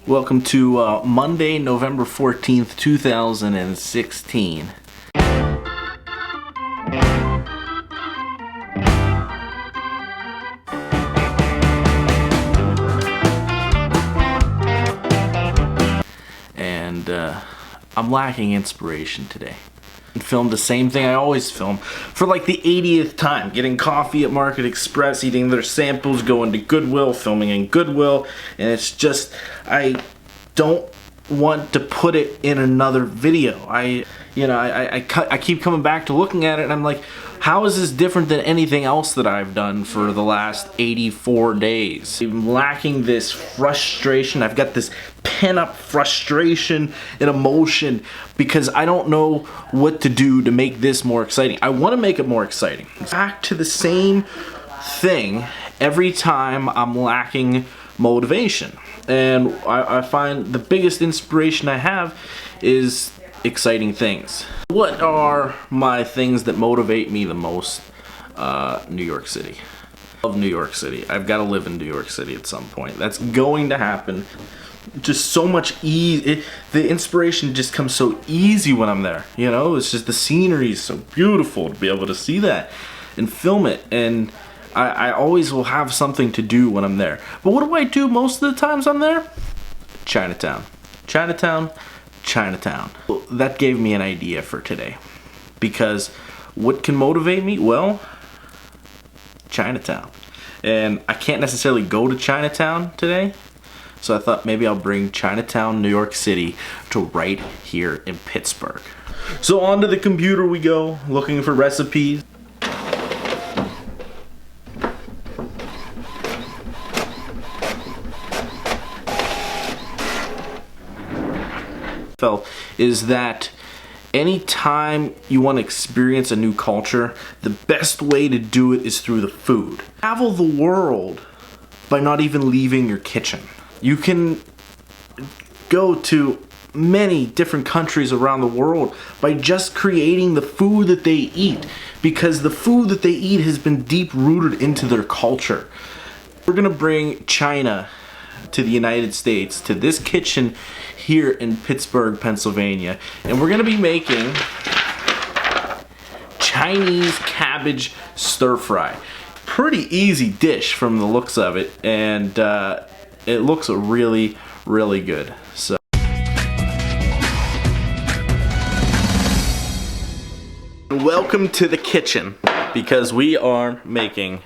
Welcome to Monday, November 14th, 2016. And I'm lacking inspiration today. Filmed the same thing I always film for like the 80th time, getting coffee at Market Express, eating their samples, going to Goodwill, filming in Goodwill, and it's just, I don't want to put it in another video. I keep coming back to looking at it and I'm like, how is this different than anything else that I've done for the last 84 days? I'm lacking this frustration. I've got this pent-up frustration and emotion because I don't know what to do to make this more exciting. I want to make it more exciting. Back to the same thing every time I'm lacking motivation. And I find the biggest inspiration I have is exciting things. What are my things that motivate me the most? New York City. I love New York City. I've got to live in New York City at some point. That's going to happen. Just so much easy. The inspiration just comes so easy when I'm there. You know, it's just the scenery is so beautiful to be able to see that and film it. And I always will have something to do when I'm there. But what do I do most of the times I'm there? Chinatown. Chinatown. Chinatown. Well, that gave me an idea for today. Because what can motivate me? Well, Chinatown. And I can't necessarily go to Chinatown today. So I thought maybe I'll bring Chinatown, New York City to right here in Pittsburgh. So onto the computer we go, looking for recipes. Is that anytime you want to experience a new culture, the best way to do it is through the food. Travel the world by not even leaving your kitchen. You can go to many different countries around the world by just creating the food that they eat, because the food that they eat has been deep rooted into their culture. We're gonna bring China to the United States, to this kitchen here in Pittsburgh, Pennsylvania, and we're gonna be making Chinese cabbage stir fry. Pretty easy dish from the looks of it, and it looks really, really good. So welcome to the kitchen, because we are making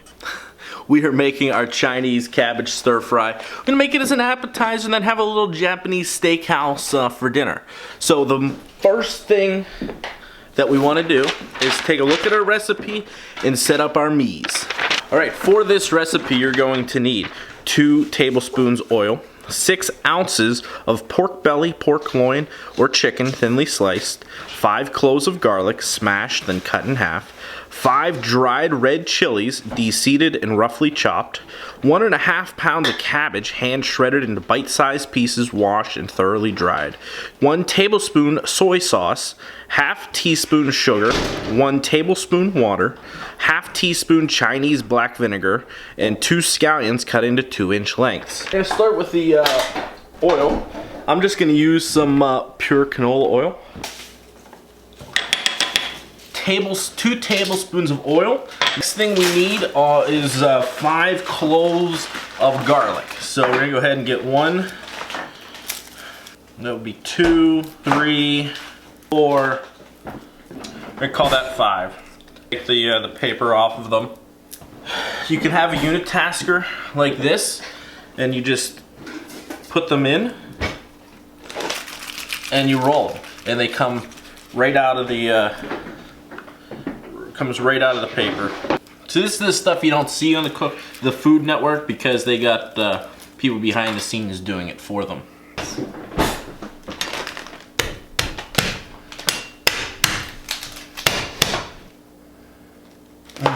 our Chinese cabbage stir fry. We're gonna make it as an appetizer and then have a little Japanese steakhouse for dinner. So the first thing that we want to do is take a look at our recipe and set up our mies. Alright, for this recipe you're going to need 2 tablespoons oil, 6 ounces of pork belly, pork loin, or chicken thinly sliced, 5 cloves of garlic smashed then cut in half, 5 dried red chilies de-seeded and roughly chopped, 1.5 pounds of cabbage hand shredded into bite-sized pieces, washed and thoroughly dried, 1 tablespoon soy sauce, half teaspoon sugar, 1 tablespoon water, half teaspoon Chinese black vinegar, and 2 scallions cut into 2-inch lengths. I'm going to start with the oil. I'm just going to use some pure canola oil. 2 tablespoons of oil. Next thing we need is 5 cloves of garlic. So we're gonna go ahead and get 1. That would be 2, 3, 4. We're gonna call that 5. Take the paper off of them. You can have a unitasker like this, and you just put them in, and you roll them, and they come right out of the. Comes right out of the paper. So this is the stuff you don't see on the Food Network, because they got people behind the scenes doing it for them.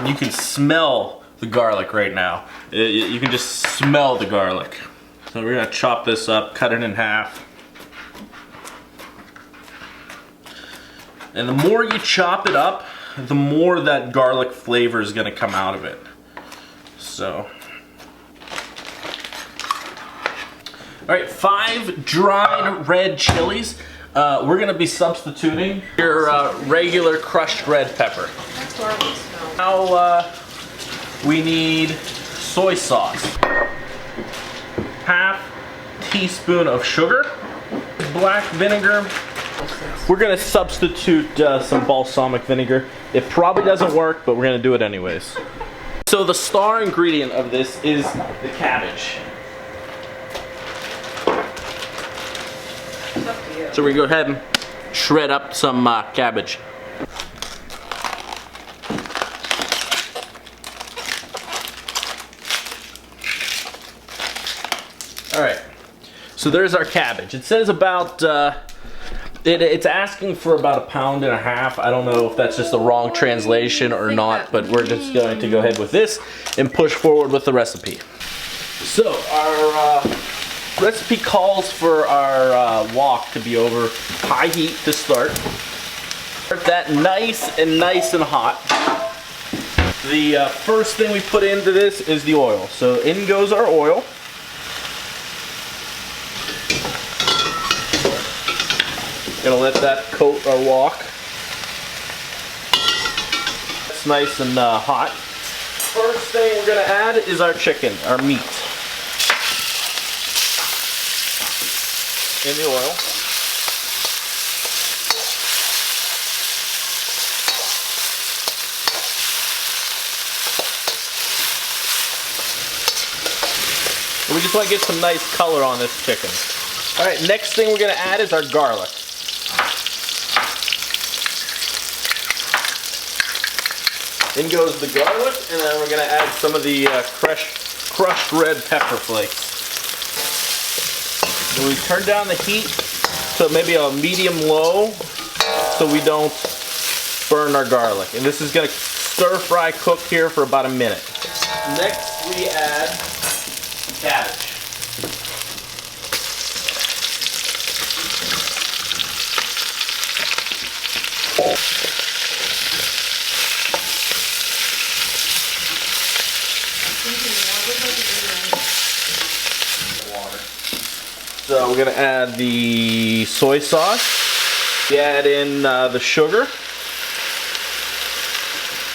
You can smell the garlic right now. You can just smell the garlic. So we're gonna chop this up, cut it in half. And the more you chop it up, the more that garlic flavor is going to come out of it. So right, 5 dried red chilies. We're gonna be substituting your regular crushed red pepper. That's horrible smell. Now we need soy sauce. Half teaspoon of sugar. Black vinegar. We're gonna substitute some balsamic vinegar. It probably doesn't work, but we're gonna do it anyways. So the star ingredient of this is the cabbage. So we're gonna go ahead and shred up some cabbage. All right, so there's our cabbage. It says about, it's asking for about 1.5 pounds. I don't know if that's just the wrong translation or not, but we're just going to go ahead with this and push forward with the recipe. So our recipe calls for our wok to be over high heat to start. Start that nice and hot. The first thing we put into this is the oil. So in goes our oil. Gonna let that coat our wok. It's nice and hot. First thing we're gonna add is our chicken, our meat. In the oil. And we just want to get some nice color on this chicken. All right, next thing we're gonna add is our garlic. In goes the garlic, and then we're gonna add some of the crushed red pepper flakes. And we turn down the heat to maybe a medium-low so we don't burn our garlic. And this is gonna stir-fry cook here for about a minute. Next we add cabbage. So we're gonna add the soy sauce. We add in the sugar.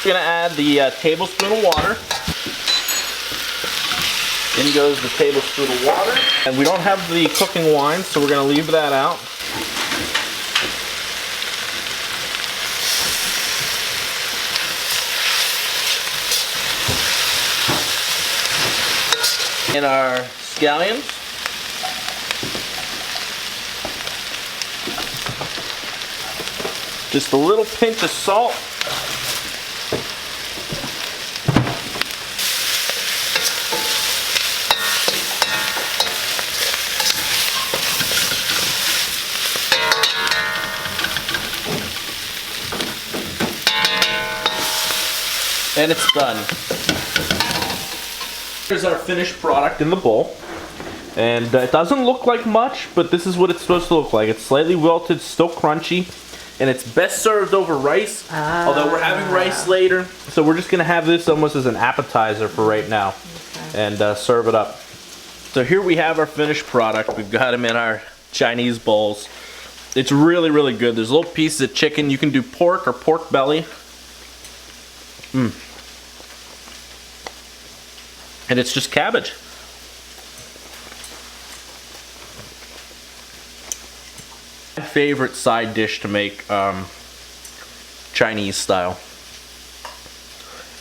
We're gonna add the tablespoon of water. In goes the tablespoon of water. And we don't have the cooking wine, so we're gonna leave that out. In our scallions. Just a little pinch of salt. And it's done. Here's our finished product in the bowl. And it doesn't look like much, but this is what it's supposed to look like. It's slightly wilted, still crunchy. And it's best served over rice, although we're having rice later. So we're just gonna have this almost as an appetizer for right now, and serve it up. So here we have our finished product. We've got them in our Chinese bowls. It's really, really good. There's little pieces of chicken. You can do pork or pork belly. And it's just cabbage. My favorite side dish to make Chinese style.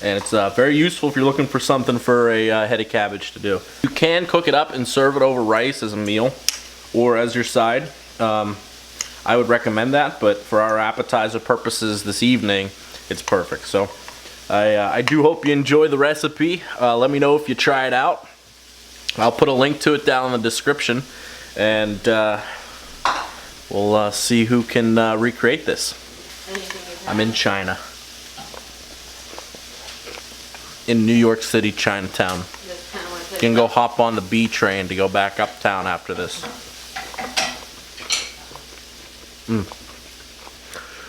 And it's very useful if you're looking for something for a head of cabbage to do. You can cook it up and serve it over rice as a meal or as your side. I would recommend that, but for our appetizer purposes this evening, it's perfect. So I do hope you enjoy the recipe. Let me know if you try it out. I'll put a link to it down in the description, and we'll see who can recreate this. I'm in China. In New York City, Chinatown. You can go hop on the B train to go back uptown after this.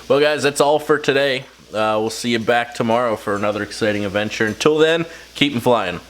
Well guys, that's all for today. We'll see you back tomorrow for another exciting adventure. Until then, keep 'em flying.